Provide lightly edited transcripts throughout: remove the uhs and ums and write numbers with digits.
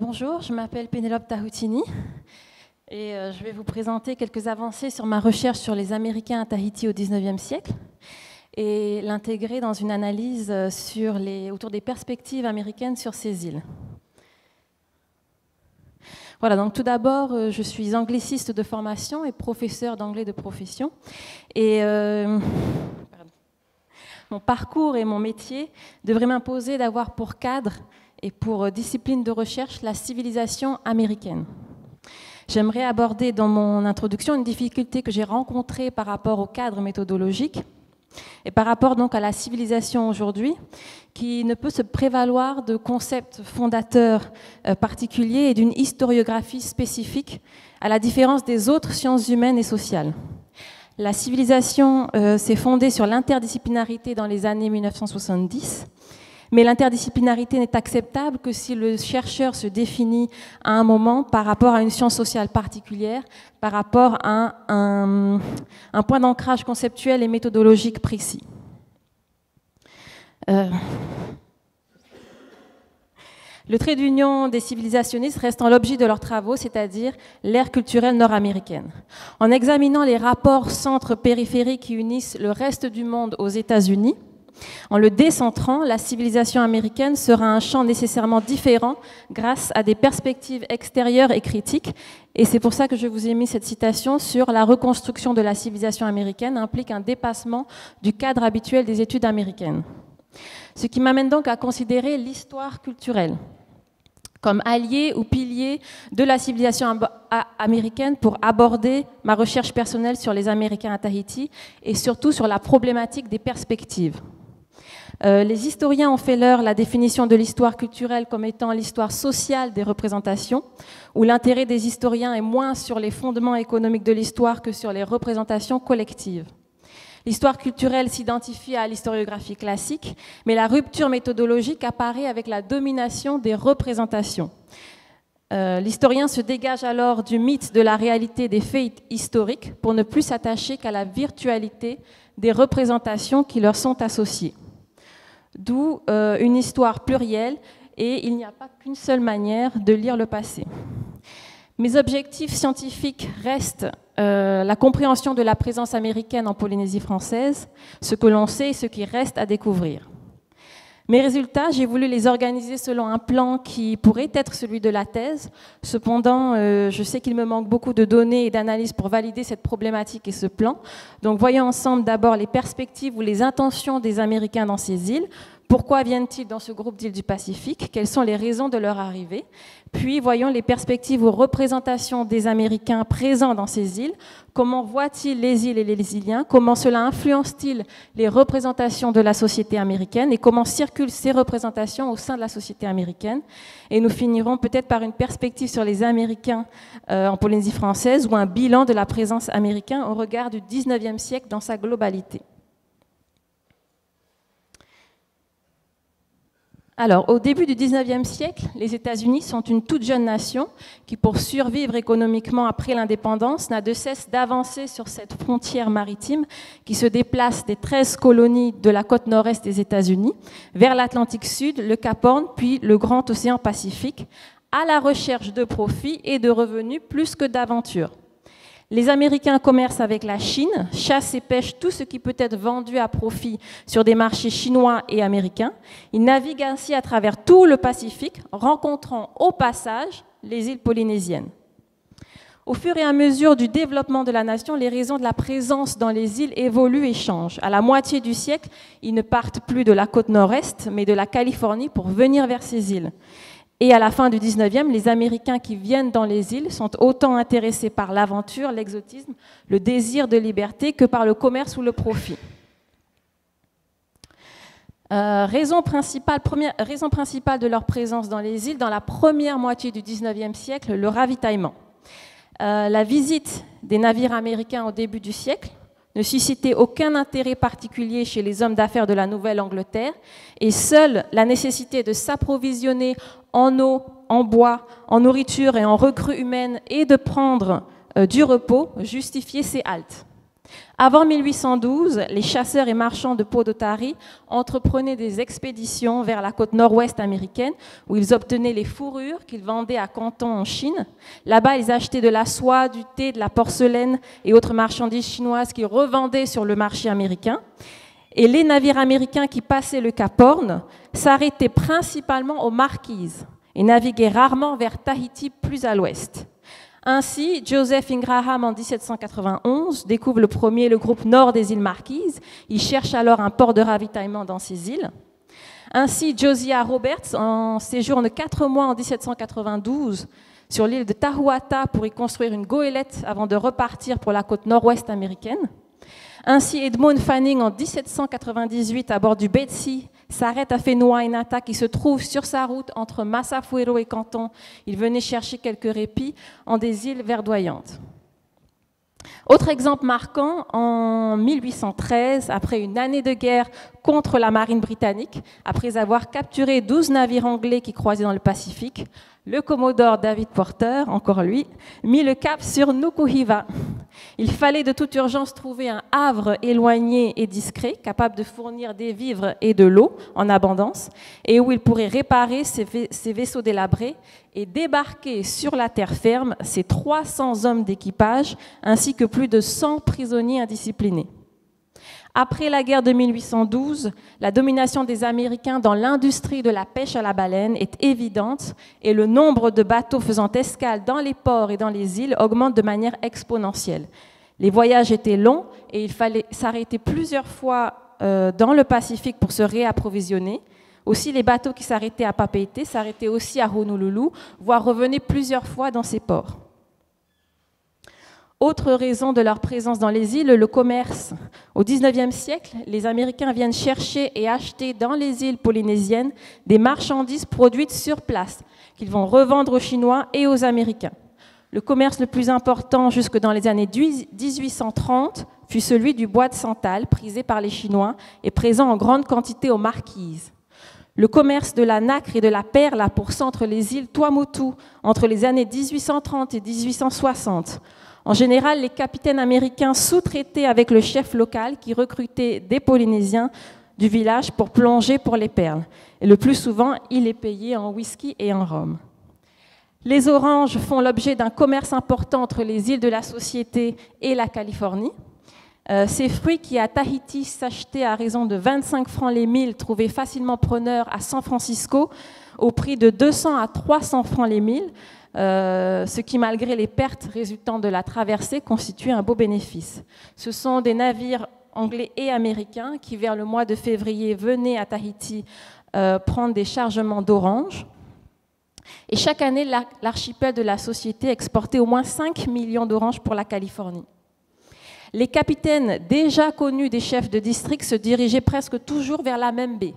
Bonjour, je m'appelle Pénélope Tahoutini et je vais vous présenter quelques avancées sur ma recherche sur les Américains à Tahiti au XIXe siècle et l'intégrer dans une analyse autour des perspectives américaines sur ces îles. Voilà, donc tout d'abord, je suis angliciste de formation et professeur d'anglais de profession. Et mon parcours et mon métier devraient m'imposer d'avoir pour cadre et pour discipline de recherche la civilisation américaine. J'aimerais aborder dans mon introduction une difficulté que j'ai rencontrée par rapport au cadre méthodologique et par rapport donc à la civilisation aujourd'hui, qui ne peut se prévaloir de concepts fondateurs particuliers et d'une historiographie spécifique, à la différence des autres sciences humaines et sociales. La civilisation s'est fondée sur l'interdisciplinarité dans les années 1970, mais l'interdisciplinarité n'est acceptable que si le chercheur se définit à un moment par rapport à une science sociale particulière, par rapport à un point d'ancrage conceptuel et méthodologique précis. Le trait d'union des civilisationnistes restant l'objet de leurs travaux, c'est-à-dire l'ère culturelle nord-américaine. En examinant les rapports centres-périphériques qui unissent le reste du monde aux États-Unis, en le décentrant, la civilisation américaine sera un champ nécessairement différent grâce à des perspectives extérieures et critiques. Et c'est pour ça que je vous ai mis cette citation sur la reconstruction de la civilisation américaine implique un dépassement du cadre habituel des études américaines. Ce qui m'amène donc à considérer l'histoire culturelle comme allié ou pilier de la civilisation américaine pour aborder ma recherche personnelle sur les Américains à Tahiti et surtout sur la problématique des perspectives. Les historiens ont fait leur la définition de l'histoire culturelle comme étant l'histoire sociale des représentations, où l'intérêt des historiens est moins sur les fondements économiques de l'histoire que sur les représentations collectives. L'histoire culturelle s'identifie à l'historiographie classique, mais la rupture méthodologique apparaît avec la domination des représentations. L'historien se dégage alors du mythe de la réalité des faits historiques pour ne plus s'attacher qu'à la virtualité des représentations qui leur sont associées. D'où une histoire plurielle et il n'y a pas qu'une seule manière de lire le passé. Mes objectifs scientifiques restent la compréhension de la présence américaine en Polynésie française, ce que l'on sait et ce qui reste à découvrir. Mes résultats, j'ai voulu les organiser selon un plan qui pourrait être celui de la thèse. Cependant, je sais qu'il me manque beaucoup de données et d'analyses pour valider cette problématique et ce plan. Donc voyons ensemble d'abord les perspectives ou les intentions des Américains dans ces îles. Pourquoi viennent-ils dans ce groupe d'îles du Pacifique? Quelles sont les raisons de leur arrivée? Puis voyons les perspectives ou représentations des Américains présents dans ces îles. Comment voient-ils les îles et les îliens? Comment cela influence-t-il les représentations de la société américaine? Et comment circulent ces représentations au sein de la société américaine? Et nous finirons peut-être par une perspective sur les Américains en Polynésie française ou un bilan de la présence américaine au regard du XIXe siècle dans sa globalité. Alors, au début du XIXe siècle, les États-Unis sont une toute jeune nation qui, pour survivre économiquement après l'indépendance, n'a de cesse d'avancer sur cette frontière maritime qui se déplace des 13 colonies de la côte nord-est des États-Unis vers l'Atlantique Sud, le Cap Horn, puis le Grand Océan Pacifique, à la recherche de profits et de revenus plus que d'aventures. Les Américains commercent avec la Chine, chassent et pêchent tout ce qui peut être vendu à profit sur des marchés chinois et américains. Ils naviguent ainsi à travers tout le Pacifique, rencontrant au passage les îles polynésiennes. Au fur et à mesure du développement de la nation, les raisons de la présence dans les îles évoluent et changent. À la moitié du siècle, ils ne partent plus de la côte nord-est, mais de la Californie pour venir vers ces îles. Et à la fin du 19e, les Américains qui viennent dans les îles sont autant intéressés par l'aventure, l'exotisme, le désir de liberté que par le commerce ou le profit. Raison principale de leur présence dans les îles, dans la première moitié du 19e siècle, le ravitaillement. La visite des navires américains au début du siècle ne suscitait aucun intérêt particulier chez les hommes d'affaires de la Nouvelle-Angleterre et seule la nécessité de s'approvisionner en eau, en bois, en nourriture et en recrues humaines et de prendre du repos justifiait ces haltes. Avant 1812, les chasseurs et marchands de Podotari entreprenaient des expéditions vers la côte nord-ouest américaine où ils obtenaient les fourrures qu'ils vendaient à Canton en Chine. Là-bas, ils achetaient de la soie, du thé, de la porcelaine et autres marchandises chinoises qu'ils revendaient sur le marché américain. Et les navires américains qui passaient le Cap Horn s'arrêtaient principalement aux Marquises et naviguaient rarement vers Tahiti plus à l'ouest. Ainsi, Joseph Ingraham, en 1791, découvre le groupe nord des îles Marquises. Il cherche alors un port de ravitaillement dans ces îles. Ainsi, Josiah Roberts en séjourne 4 mois en 1792 sur l'île de Tahuata pour y construire une goélette avant de repartir pour la côte nord-ouest américaine. Ainsi, Edmund Fanning, en 1798, à bord du Betsy, s'arrête à Waitanata, qui se trouve sur sa route entre Massafuero et Canton. Il venait chercher quelques répits en des îles verdoyantes. Autre exemple marquant, en 1813, après une année de guerre contre la marine britannique, après avoir capturé 12 navires anglais qui croisaient dans le Pacifique, le commodore David Porter, encore lui, mit le cap sur Nukuhiva. Il fallait de toute urgence trouver un havre éloigné et discret, capable de fournir des vivres et de l'eau en abondance, et où il pourrait réparer ses vaisseaux délabrés et débarquer sur la terre ferme ses 300 hommes d'équipage, ainsi que plus de 100 prisonniers indisciplinés. Après la guerre de 1812, la domination des Américains dans l'industrie de la pêche à la baleine est évidente et le nombre de bateaux faisant escale dans les ports et dans les îles augmente de manière exponentielle. Les voyages étaient longs et il fallait s'arrêter plusieurs fois dans le Pacifique pour se réapprovisionner. Aussi, les bateaux qui s'arrêtaient à Papeete s'arrêtaient aussi à Honolulu, voire revenaient plusieurs fois dans ces ports. Autre raison de leur présence dans les îles, le commerce. Au XIXe siècle, les Américains viennent chercher et acheter dans les îles polynésiennes des marchandises produites sur place, qu'ils vont revendre aux Chinois et aux Américains. Le commerce le plus important jusque dans les années 1830 fut celui du bois de santal, prisé par les Chinois et présent en grande quantité aux Marquises. Le commerce de la nacre et de la perle a pour centre les îles Tuamotu entre les années 1830 et 1860. En général, les capitaines américains sous-traitaient avec le chef local qui recrutait des Polynésiens du village pour plonger pour les perles. Et le plus souvent, il est payé en whisky et en rhum. Les oranges font l'objet d'un commerce important entre les îles de la Société et la Californie. Ces fruits qui à Tahiti s'achetaient à raison de 25 francs les 1000 trouvaient facilement preneur à San Francisco au prix de 200 à 300 francs les 1000. Ce qui, malgré les pertes résultant de la traversée, constitue un beau bénéfice. Ce sont des navires anglais et américains qui, vers le mois de février, venaient à Tahiti prendre des chargements d'oranges. Et chaque année, l'archipel de la Société exportait au moins 5 millions d'oranges pour la Californie. Les capitaines déjà connus des chefs de district se dirigeaient presque toujours vers la même baie.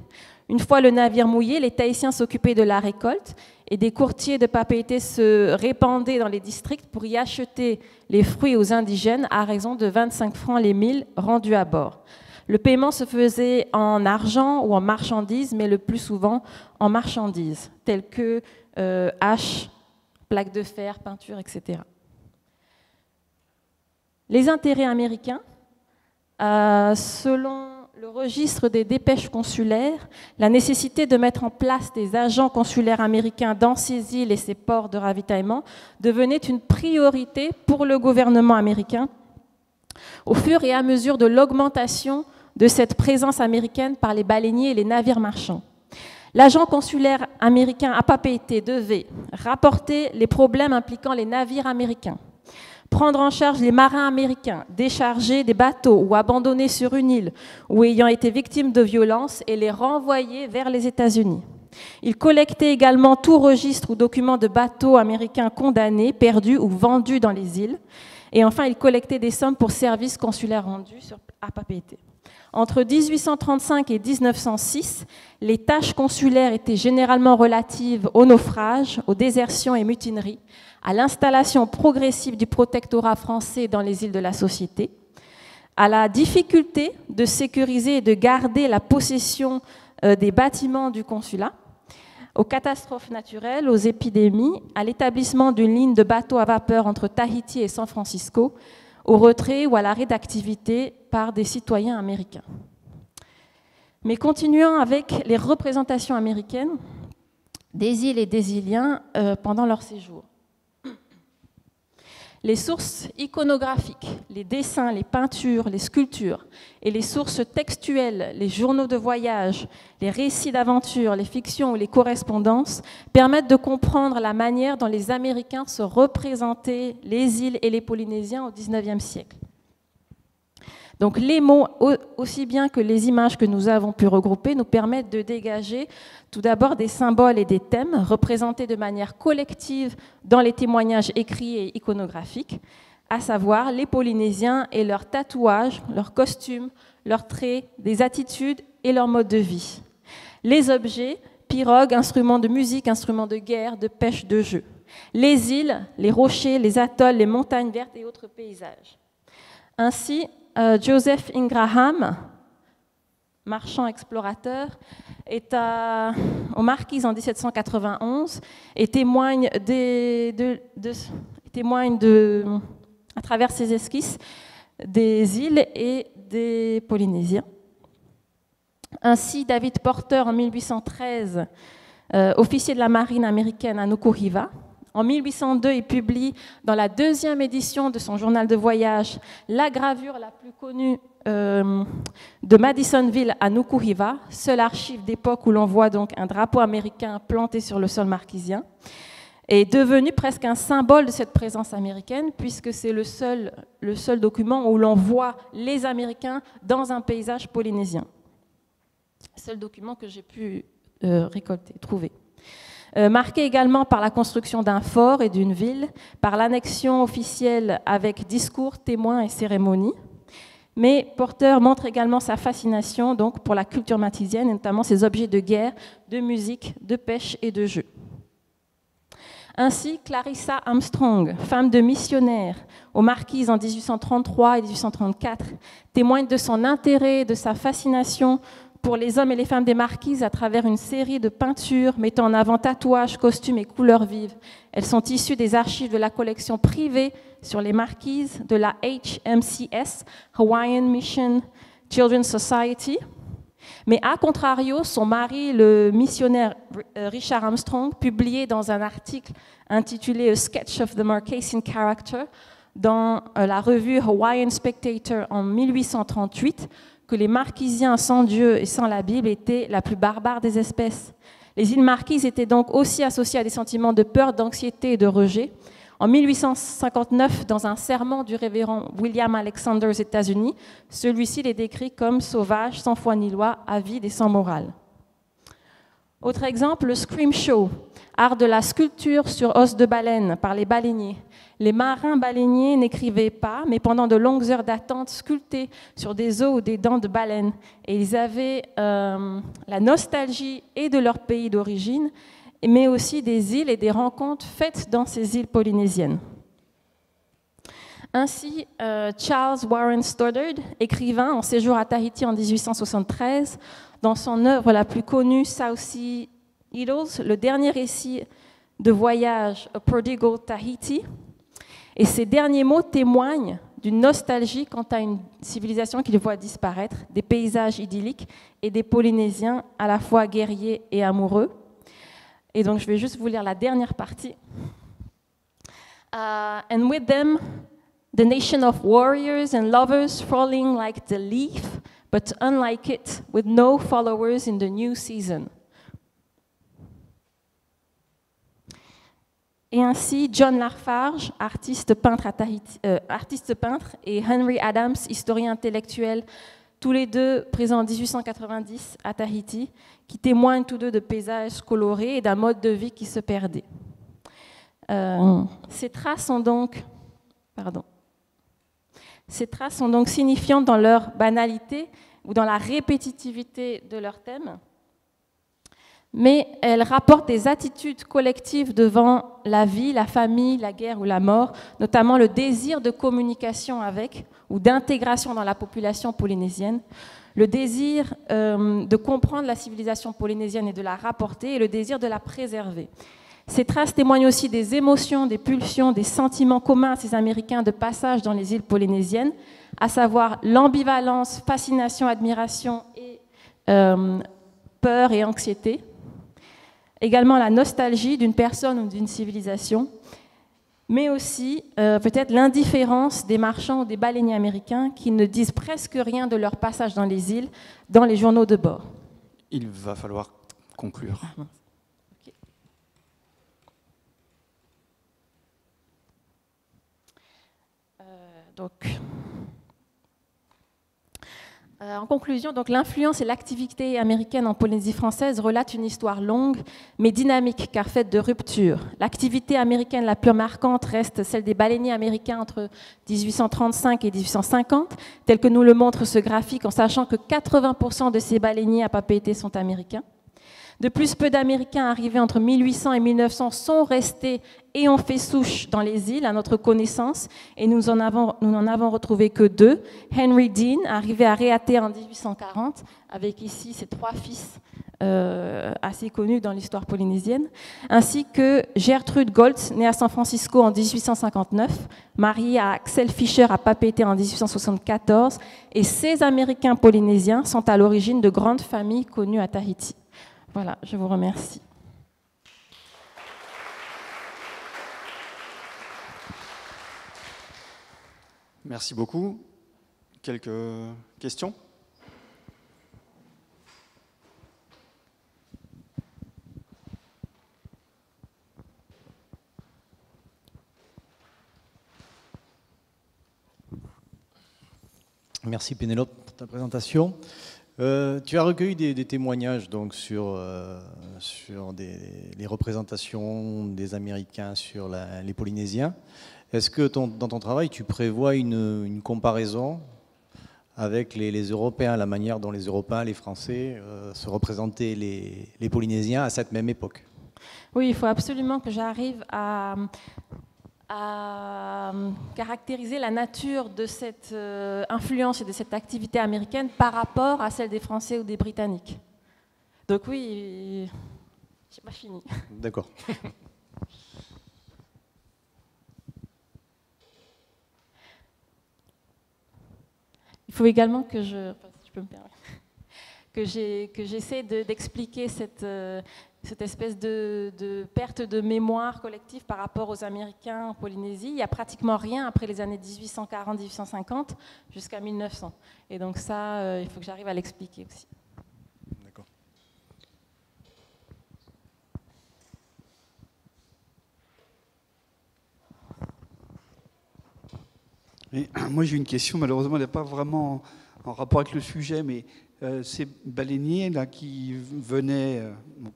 Une fois le navire mouillé, les Tahitiens s'occupaient de la récolte et des courtiers de Papeete se répandaient dans les districts pour y acheter les fruits aux indigènes à raison de 25 francs les 1000 rendus à bord. Le paiement se faisait en argent ou en marchandises, mais le plus souvent en marchandises, telles que haches, plaques de fer, peinture, etc. Les intérêts américains, selon le registre des dépêches consulaires, la nécessité de mettre en place des agents consulaires américains dans ces îles et ces ports de ravitaillement devenait une priorité pour le gouvernement américain au fur et à mesure de l'augmentation de cette présence américaine par les baleiniers et les navires marchands. L'agent consulaire américain à Papeete devait rapporter les problèmes impliquant les navires américains, prendre en charge les marins américains déchargés des bateaux ou abandonnés sur une île ou ayant été victimes de violences et les renvoyer vers les États-Unis. Il collectait également tout registre ou document de bateaux américains condamnés, perdus ou vendus dans les îles. Et enfin, il collectait des sommes pour services consulaires rendus à Papeete. Entre 1835 et 1906, les tâches consulaires étaient généralement relatives aux naufrages, aux désertions et mutineries, à l'installation progressive du protectorat français dans les îles de la Société, à la difficulté de sécuriser et de garder la possession des bâtiments du consulat, aux catastrophes naturelles, aux épidémies, à l'établissement d'une ligne de bateaux à vapeur entre Tahiti et San Francisco, au retrait ou à l'arrêt d'activité par des citoyens américains. Mais continuons avec les représentations américaines des îles et des Îliens pendant leur séjour. Les sources iconographiques, les dessins, les peintures, les sculptures et les sources textuelles, les journaux de voyage, les récits d'aventure, les fictions ou les correspondances permettent de comprendre la manière dont les Américains se représentaient les îles et les Polynésiens au XIXe siècle. Donc les mots, aussi bien que les images que nous avons pu regrouper, nous permettent de dégager tout d'abord des symboles et des thèmes représentés de manière collective dans les témoignages écrits et iconographiques, à savoir les Polynésiens et leurs tatouages, leurs costumes, leurs traits, des attitudes et leur mode de vie. Les objets, pirogues, instruments de musique, instruments de guerre, de pêche, de jeu. Les îles, les rochers, les atolls, les montagnes vertes et autres paysages. Ainsi, Joseph Ingraham, marchand explorateur, est aux Marquises en 1791 et témoigne à travers ses esquisses des îles et des Polynésiens. Ainsi, David Porter, en 1813, officier de la marine américaine à Nukuhiva. En 1802, il publie dans la 2e édition de son journal de voyage la gravure la plus connue de Madisonville à Nukuhiva, seule archive d'époque où l'on voit donc un drapeau américain planté sur le sol marquisien, est devenu presque un symbole de cette présence américaine puisque c'est le seul document où l'on voit les Américains dans un paysage polynésien. Seul document que j'ai pu trouver. Marqué également par la construction d'un fort et d'une ville, par l'annexion officielle avec discours, témoins et cérémonies. Mais Porter montre également sa fascination donc, pour la culture marquisienne, et notamment ses objets de guerre, de musique, de pêche et de jeu. Ainsi, Clarissa Armstrong, femme de missionnaire aux Marquises en 1833 et 1834, témoigne de son intérêt et de sa fascination pour les hommes et les femmes des Marquises à travers une série de peintures mettant en avant tatouages, costumes et couleurs vives. Elles sont issues des archives de la collection privée sur les Marquises de la HMCS, Hawaiian Mission Children's Society. Mais à contrario, son mari, le missionnaire Richard Armstrong, publié dans un article intitulé A Sketch of the Marquesan Character dans la revue Hawaiian Spectator en 1838, que les Marquisiens sans Dieu et sans la Bible étaient la plus barbare des espèces. Les îles Marquises étaient donc aussi associées à des sentiments de peur, d'anxiété et de rejet. En 1859, dans un sermon du révérend William Alexander aux États-Unis, celui-ci les décrit comme sauvages, sans foi ni loi, avides et sans morale. Autre exemple, le Scream Show, art de la sculpture sur os de baleine par les baleiniers. Les marins baleiniers n'écrivaient pas, mais pendant de longues heures d'attente, sculptaient sur des os ou des dents de baleine. Et ils avaient la nostalgie et de leur pays d'origine, mais aussi des îles et des rencontres faites dans ces îles polynésiennes. Ainsi, Charles Warren Stoddard, écrivain en séjour à Tahiti en 1873, dans son œuvre la plus connue, South Sea Idols, le dernier récit de voyage A Prodigal Tahiti, et ces derniers mots témoignent d'une nostalgie quant à une civilisation qui les voit disparaître, des paysages idylliques et des Polynésiens à la fois guerriers et amoureux. Et donc je vais juste vous lire la dernière partie. And with them, the nation of warriors and lovers falling like the leaf, but unlike it, with no followers in the new season. Et ainsi, John Lafarge, artiste peintre, et Henry Adams, historien intellectuel, tous les deux présents en 1890 à Tahiti, qui témoignent tous deux de paysages colorés et d'un mode de vie qui se perdait. Ces traces sont donc signifiantes dans leur banalité ou dans la répétitivité de leurs thèmes, mais elles rapportent des attitudes collectives devant la vie, la famille, la guerre ou la mort, notamment le désir de communication avec ou d'intégration dans la population polynésienne, le désir de comprendre la civilisation polynésienne et de la rapporter, et le désir de la préserver. Ces traces témoignent aussi des émotions, des pulsions, des sentiments communs à ces Américains de passage dans les îles polynésiennes, à savoir l'ambivalence, fascination, admiration et peur et anxiété. Également la nostalgie d'une personne ou d'une civilisation, mais aussi peut-être l'indifférence des marchands ou des baleiniers américains qui ne disent presque rien de leur passage dans les îles dans les journaux de bord. Il va falloir conclure. Okay. En conclusion, l'influence et l'activité américaine en Polynésie française relatent une histoire longue, mais dynamique, car faite de ruptures. L'activité américaine la plus marquante reste celle des baleiniers américains entre 1835 et 1850, tel que nous le montre ce graphique, en sachant que 80% de ces baleiniers à Papeete sont américains. De plus, peu d'Américains arrivés entre 1800 et 1900 sont restés et ont fait souche dans les îles, à notre connaissance, et nous n'en avons retrouvé que 2. Henry Dean, arrivé à Reate en 1840, avec ici ses 3 fils assez connus dans l'histoire polynésienne, ainsi que Gertrude Goltz, née à San Francisco en 1859, mariée à Axel Fisher à Papeete en 1874, et ces Américains polynésiens sont à l'origine de grandes familles connues à Tahiti. Voilà, je vous remercie. Merci beaucoup. Quelques questions ? Merci Pénélope pour ta présentation. Tu as recueilli des témoignages donc, sur les représentations des Américains sur les Polynésiens. Est-ce que dans ton travail, tu prévois une comparaison avec les Européens, la manière dont les Européens, les Français, se représentaient les Polynésiens à cette même époque? Oui, il faut absolument que j'arrive à caractériser la nature de cette influence et de cette activité américaine par rapport à celle des Français ou des Britanniques. Donc oui, je n'ai pas fini. D'accord. Il faut également que si je peux me permettre, que j'essaie d'expliquer cette espèce de perte de mémoire collective par rapport aux Américains en Polynésie. Il n'y a pratiquement rien après les années 1840-1850 jusqu'à 1900. Et donc ça, il faut que j'arrive à l'expliquer aussi. D'accord. Et moi j'ai une question, malheureusement elle n'est pas vraiment en rapport avec le sujet, mais ces baleiniers là, qui venaient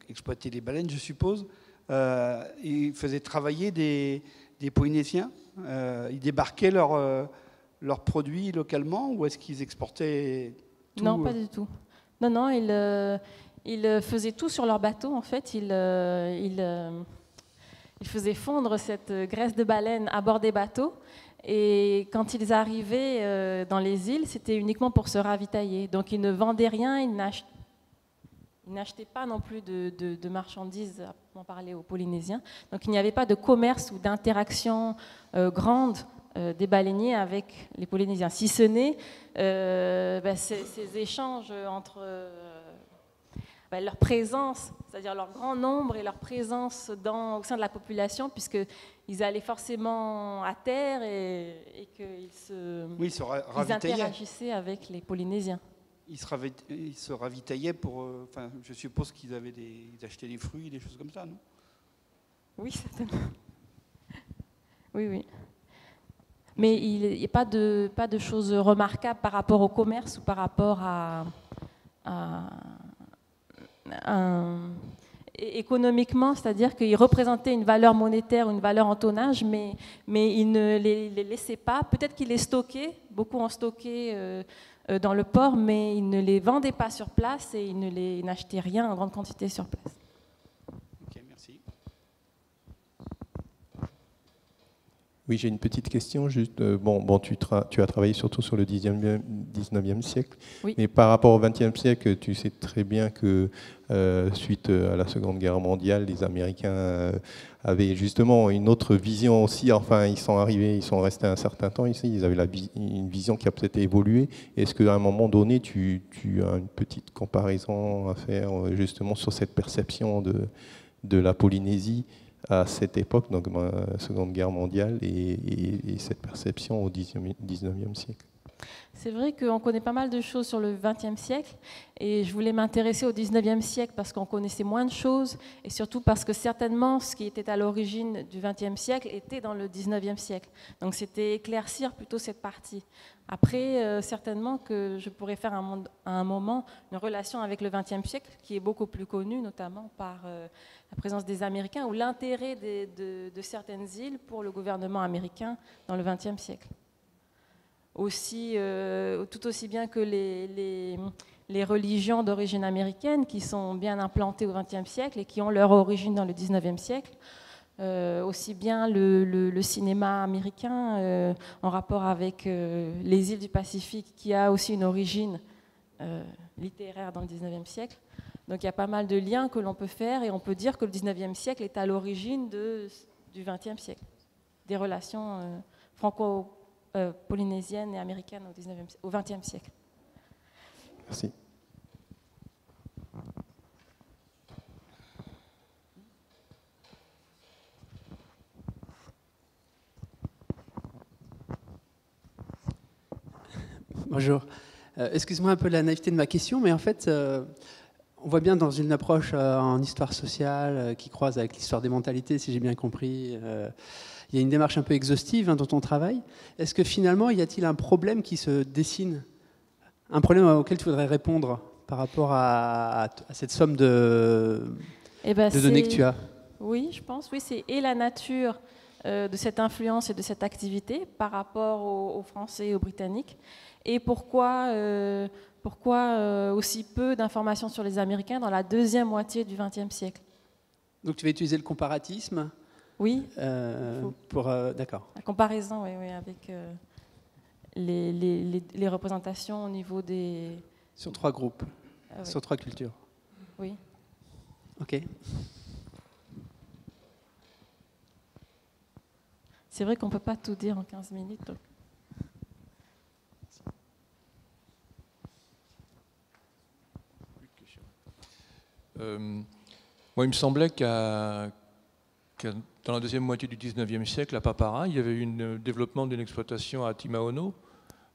exploiter les baleines, je suppose, ils faisaient travailler des Polynésiens, ils débarquaient leurs produits localement ou est-ce qu'ils exportaient tout? Non, pas du tout. Non, ils faisaient tout sur leur bateau en fait. Ils faisaient fondre cette graisse de baleine à bord des bateaux. Et quand ils arrivaient dans les îles, c'était uniquement pour se ravitailler. Donc ils ne vendaient rien, ils n'achetaient pas non plus de marchandises, à en parler aux Polynésiens. Donc il n'y avait pas de commerce ou d'interaction grande des baleiniers avec les Polynésiens. Si ce n'est ces échanges entre leur présence, c'est-à-dire leur grand nombre et leur présence au sein de la population, puisqu'ils allaient forcément à terre et qu'ils interagissaient avec les Polynésiens. Ils se ravitaillaient pour... je suppose qu'ils achetaient des fruits, des choses comme ça, non? Oui, certainement. Oui. Mais il n'y a pas de choses remarquables par rapport au commerce ou par rapport économiquement, c'est-à-dire qu'ils représentaient une valeur monétaire ou une valeur en tonnage, mais ils ne les laissaient pas. Peut-être qu'ils les stockaient, beaucoup ont stocké dans le port, mais ils ne les vendaient pas sur place et ils n'achetaient rien en grande quantité sur place. Ok, merci. Oui, j'ai une petite question. Juste, tu as travaillé surtout sur le 19e siècle, Oui. mais par rapport au 20e siècle, tu sais très bien que suite à la Seconde Guerre mondiale, les Américains avaient justement une autre vision aussi. Enfin, ils sont restés un certain temps ici. Ils avaient une vision qui a peut-être évolué. Est-ce qu'à un moment donné, tu as une petite comparaison à faire justement sur cette perception de la Polynésie à cette époque, donc la Seconde Guerre mondiale, et cette perception au 19e siècle? C'est vrai qu'on connaît pas mal de choses sur le XXe siècle et je voulais m'intéresser au XIXe siècle parce qu'on connaissait moins de choses et surtout parce que certainement ce qui était à l'origine du XXe siècle était dans le XIXe siècle. Donc c'était éclaircir plutôt cette partie. Après, certainement que je pourrais faire à un moment une relation avec le XXe siècle qui est beaucoup plus connue, notamment par la présence des Américains ou l'intérêt de certaines îles pour le gouvernement américain dans le XXe siècle. Aussi, tout aussi bien que les religions d'origine américaine qui sont bien implantées au XXe siècle et qui ont leur origine dans le XIXe siècle, aussi bien le cinéma américain en rapport avec les îles du Pacifique qui a aussi une origine littéraire dans le XIXe siècle. Donc il y a pas mal de liens que l'on peut faire et on peut dire que le XIXe siècle est à l'origine du XXe siècle, des relations polynésienne et américaine au XXe siècle. Merci. Bonjour. Excuse-moi un peu la naïveté de ma question, mais en fait, on voit bien dans une approche en histoire sociale qui croise avec l'histoire des mentalités, si j'ai bien compris. Il y a une démarche un peu exhaustive dans ton travail. Est-ce que finalement, y a-t-il un problème qui se dessine? Un problème auquel tu voudrais répondre par rapport à cette somme de données que tu as? Oui, je pense. Oui, c'est et la nature de cette influence et de cette activité par rapport aux Français et aux Britanniques. Et pourquoi aussi peu d'informations sur les Américains dans la deuxième moitié du XXe siècle. Donc tu vas utiliser le comparatisme? Oui. D'accord. La comparaison, oui, avec les représentations au niveau des... Sur 3 groupes, sur 3 cultures. Oui. Ok. C'est vrai qu'on ne peut pas tout dire en 15 minutes. Donc. Moi, il me semblait qu'à dans la deuxième moitié du 19e siècle, à Papara, il y avait eu un développement d'une exploitation à Timaono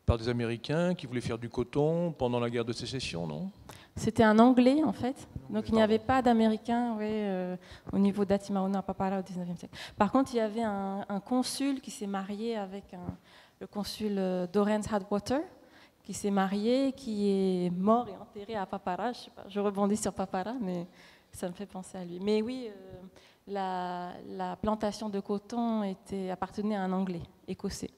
par des Américains qui voulaient faire du coton pendant la guerre de sécession, non? C'était un Anglais, en fait. Donc il n'y avait pas d'Américains au niveau d'Atimaono à Papara au 19e siècle. Par contre, il y avait un consul qui s'est marié avec le consul Dorrance Hadwater, qui s'est marié, qui est mort et enterré à Papara. Je sais pas, je rebondis sur Papara, mais ça me fait penser à lui. Mais oui, la plantation de coton appartenait à un Anglais, écossais.